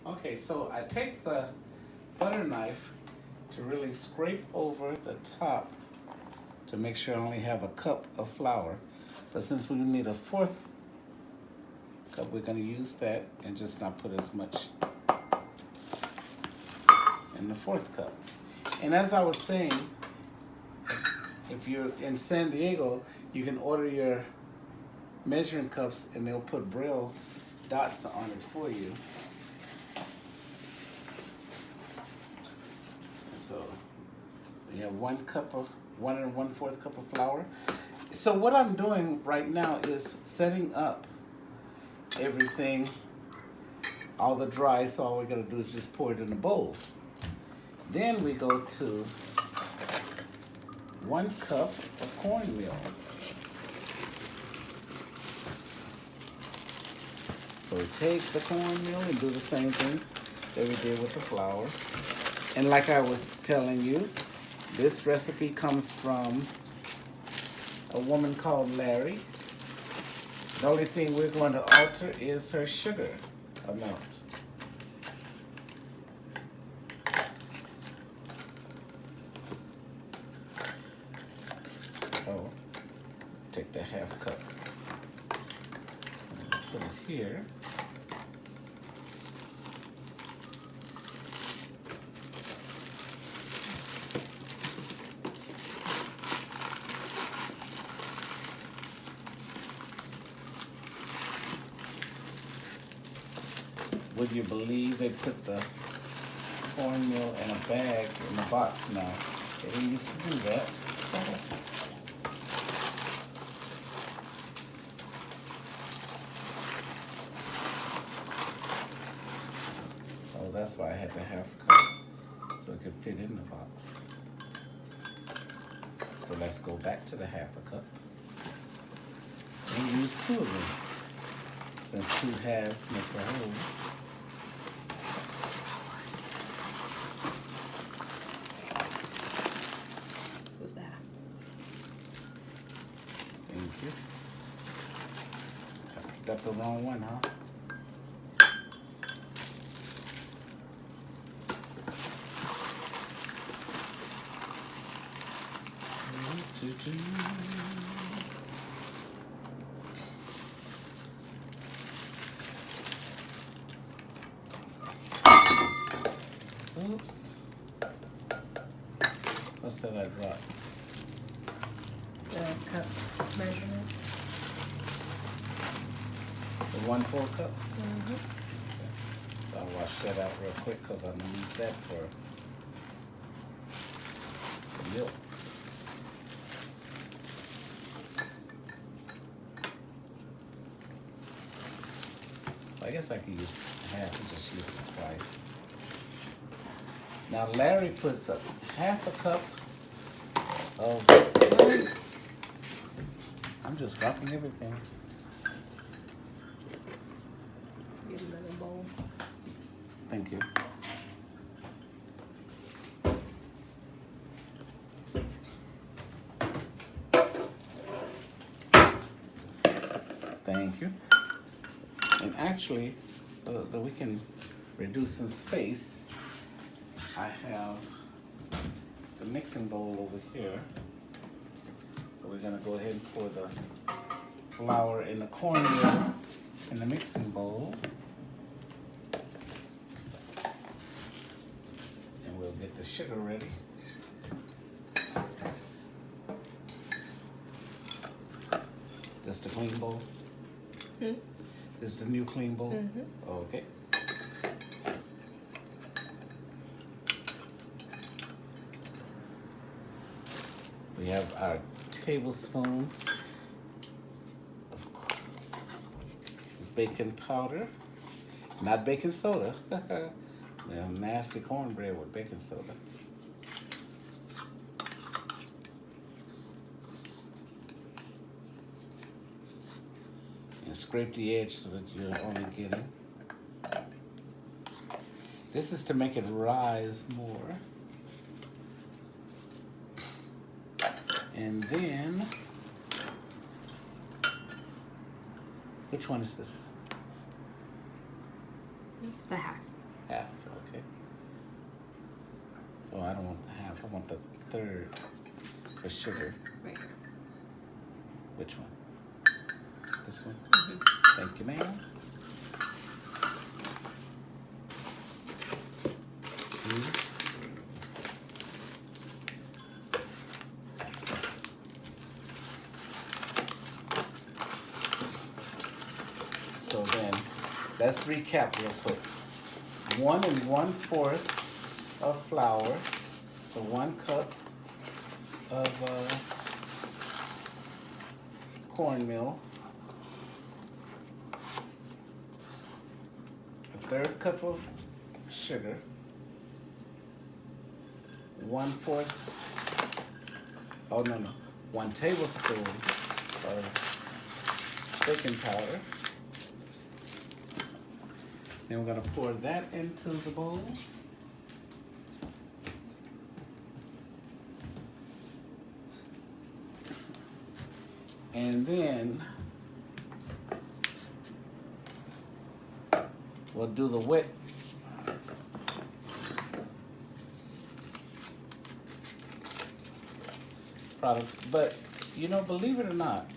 Okay, so I take the butter knife to really scrape over the top to make sure I only have a cup of flour. But since we need a fourth cup, we're going to use that and just not put as much in the fourth cup. And as I was saying, if you're in San Diego, you can order your measuring cups and they'll put Braille dots on it for you. And so you have 1 1/4 cup of flour. So what I'm doing right now is setting up everything, all the dry, so all we're gonna do is just pour it in a bowl. Then we go to 1 cup of cornmeal. So we take the cornmeal and do the same thing that we did with the flour. And like I was telling you, this recipe comes from a woman called Lari. The only thing we're going to alter is her sugar amount. Oh, take the 1/2 cup. Put it here. Would you believe they put the cornmeal in a bag in a box now? They didn't used to do that. Oh, that's why I had the 1/2 cup, so it could fit in the box. So let's go back to the 1/2 cup and use 2 of them, since 2 halves makes a whole. What's that? Thank you. I picked up the wrong one, huh? Oops. What's that I dropped? The cup measurement. The 1/4 cup? Mm-hmm. So I'll wash that out real quick because I'm going to use that for the milk. I guess I could use 1/2 and just use it twice. Now Larry puts up 1/2 cup of, I'm just dropping everything. Get another bowl. Thank you. Thank you. And actually, so that we can reduce some space, I have the mixing bowl over here. So we're gonna go ahead and pour the flour and the cornmeal in the mixing bowl. And we'll get the sugar ready. This is the clean bowl? Hmm? This is the new clean bowl? Mm-hmm. Okay. We have our tablespoon of baking powder, not baking soda. Nasty cornbread with baking soda. And scrape the edge so that you're only getting. This is to make it rise more. And then, which one is this? It's the 1/2. Half, okay. Oh, I don't want the half. I want the third for sugar. Right here. Which one? This one? Mm-hmm. Thank you, ma'am. So then, let's recap real quick. 1 1/4 of flour, so 1 cup of cornmeal, a 1/3 cup of sugar, 1/4, oh no, 1 tablespoon of baking powder. Then we're gonna pour that into the bowl. And then we'll do the wet products. But you know, believe it or not,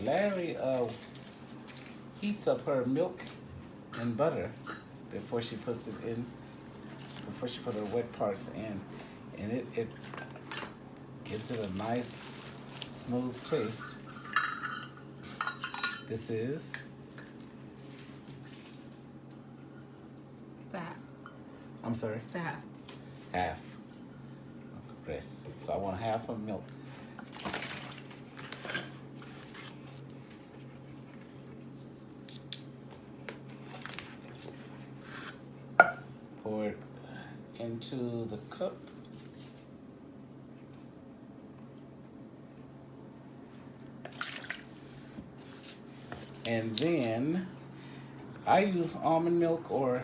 Lari heats up her milk and butter before she puts it in, before she put her wet parts in, and it gives it a nice smooth taste. This is That. I'm sorry, That. half rest. So I want half of milk. Pour it into the cup. And then I use almond milk or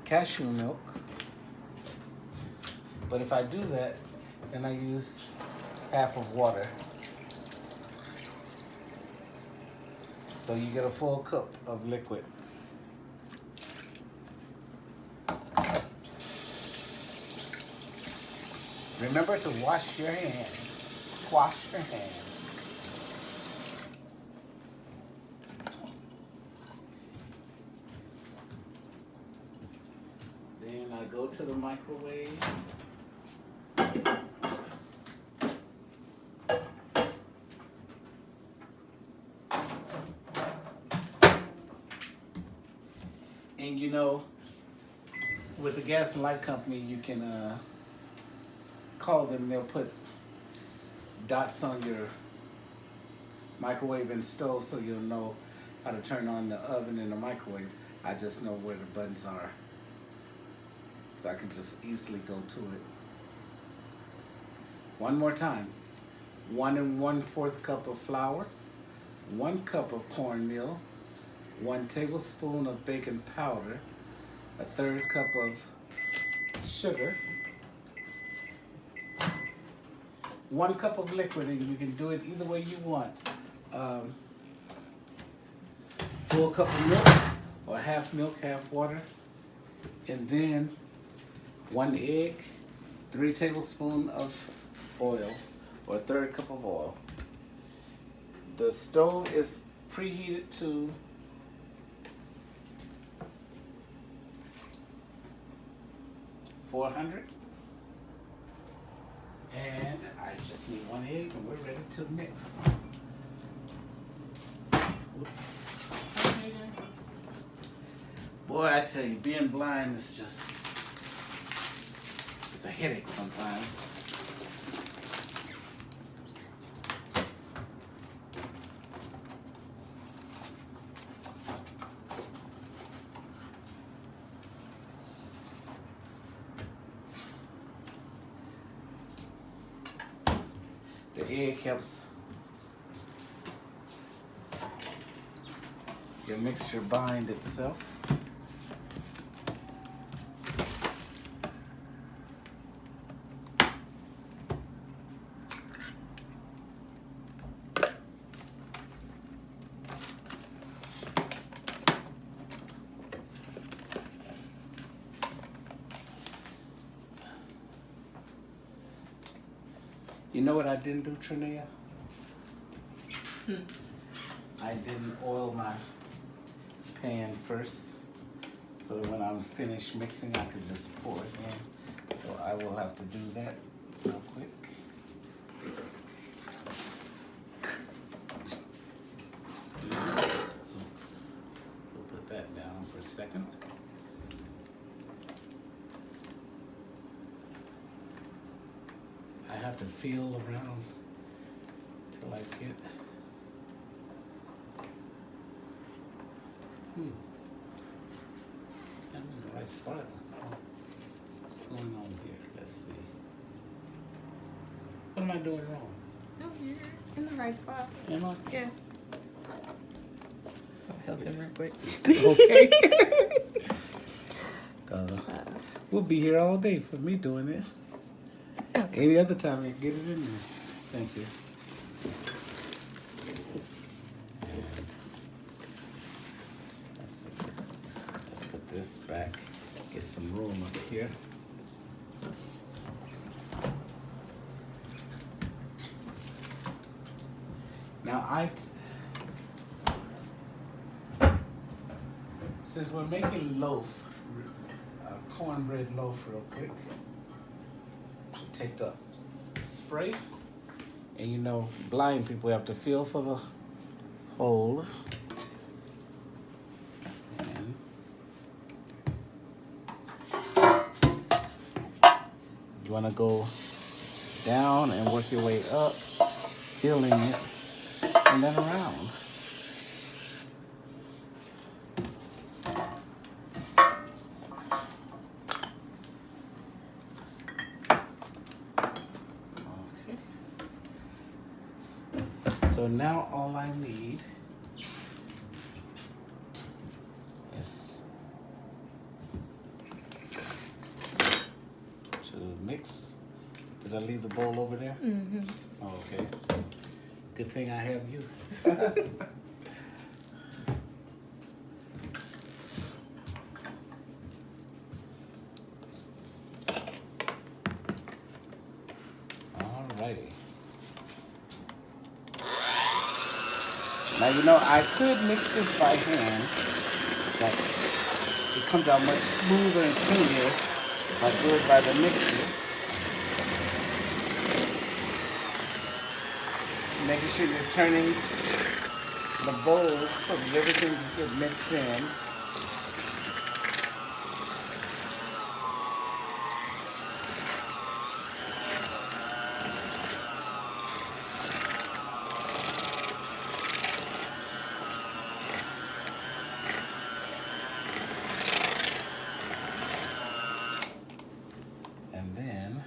cashew milk. But if I do that, then I use half of water. So you get a full cup of liquid. Remember to wash your hands. Wash your hands. Then I go to the microwave. And you know, with the gas and light company, you can call them. They'll put dots on your microwave and stove so you'll know how to turn on the oven and the microwave. I just know where the buttons are, so I can just easily go to it. One more time. 1 1/4 cup of flour, 1 cup of cornmeal, 1 tablespoon of baking powder, a 1/3 cup of sugar, 1 cup of liquid, and you can do it either way you want. Full cup of milk or half milk, half water, and then 1 egg, 3 tablespoons of oil or a 1/3 cup of oil. The stove is preheated to 400. And I just need 1 egg and we're ready to mix. Oops. Boy, I tell you, being blind is just, it's a headache sometimes. The egg helps your mixture bind itself. know what I didn't do, Trinea? Hmm. I didn't oil my pan first, so that when I'm finished mixing, I can just pour it in. So I will have to do that real quick. Oops. We'll put that down for a second. I have to feel around till I get. I'm in the right spot. What's going on here? Let's see. What am I doing wrong? No, you're in the right spot. Am I? Yeah. I'll help him real quick. Okay. We'll be here all day for me doing this. Any other time I can get it in there. Thank you. Let's put this back. Get some room up here. Now since we're making loaf, cornbread loaf real quick, take the spray, and you know, blind people have to feel for the hole. And you want to go down and work your way up, feeling it, and then around. So now all I need is to mix. Did I leave the bowl over there? Mm-hmm. Oh, okay. Good thing I have you. Alrighty. Now, you know, I could mix this by hand, but it comes out much smoother and cleaner if I do it by the mixer. Making sure you're turning the bowl so that everything can get mixed in. And then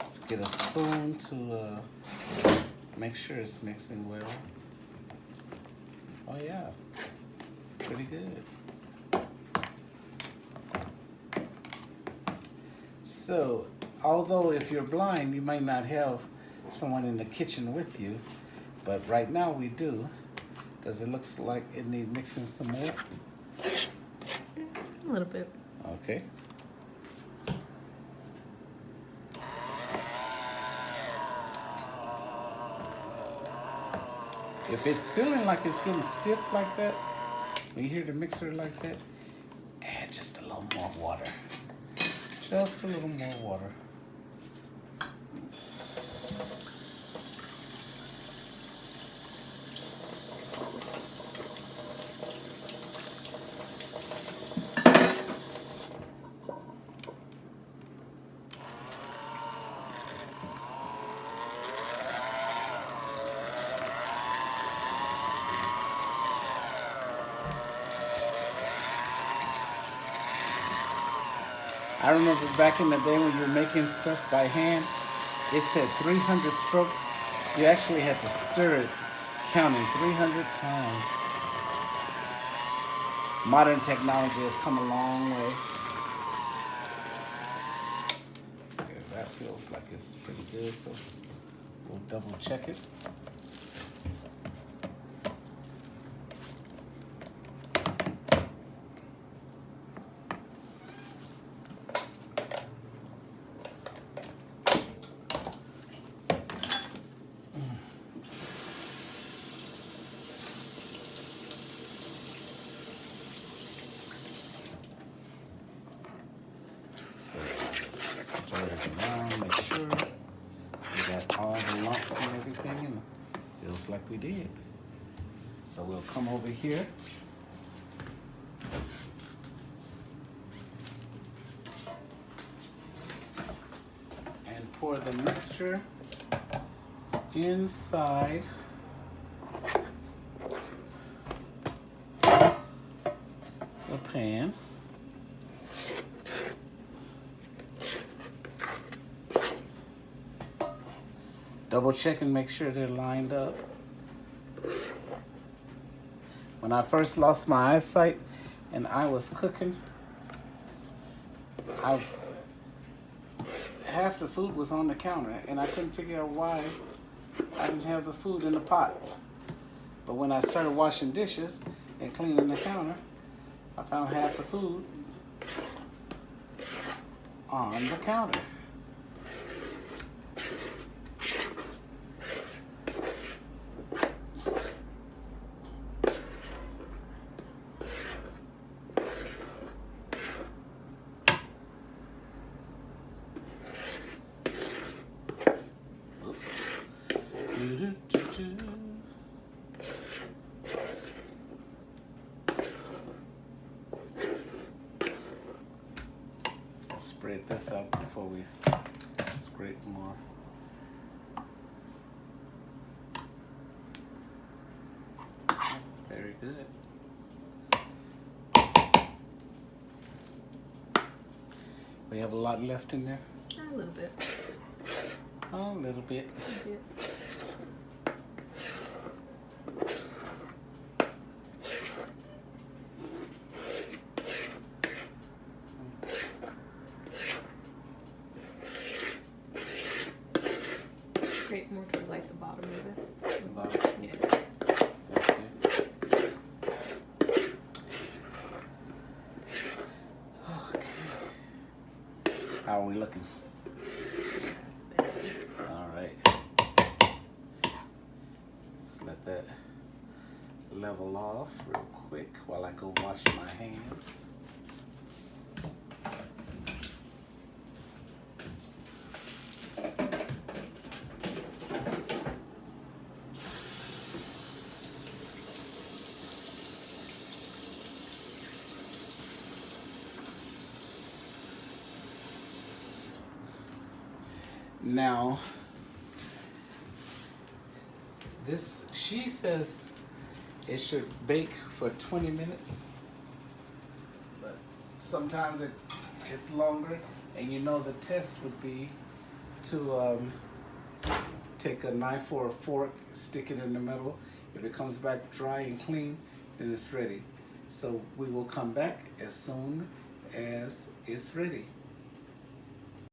let's get a spoon to make sure it's mixing well. Oh yeah, it's pretty good. So, although if you're blind, you might not have someone in the kitchen with you, but right now we do, because it looks like it needs mixing some more. A little bit. Okay. If it's feeling like it's getting stiff like that, when you hear the mixer like that, add just a little more water. Just a little more water. I remember back in the day when you were making stuff by hand, it said 300 strokes. You actually had to stir it, counting 300 times. Modern technology has come a long way. Okay, that feels like it's pretty good, so we'll double check it. we did. So we'll come over here. And pour the mixture inside the pan. Double check and make sure they're lined up. When I first lost my eyesight and I was cooking, half the food was on the counter and I couldn't figure out why I didn't have the food in the pot. But when I started washing dishes and cleaning the counter, I found half the food on the counter. Spread this out before we scrape more. Very good. We have a lot left in there? A little bit. A little bit. A bit. Straight more towards like the bottom of it. The bottom? Yeah. Okay. How are we looking? That's bad. All right. Just let that level off real quick while I go wash my hands. Now, she says it should bake for 20 minutes, but sometimes it's longer, and you know the test would be to take a knife or a fork, stick it in the middle. If it comes back dry and clean, then it's ready. So we will come back as soon as it's ready.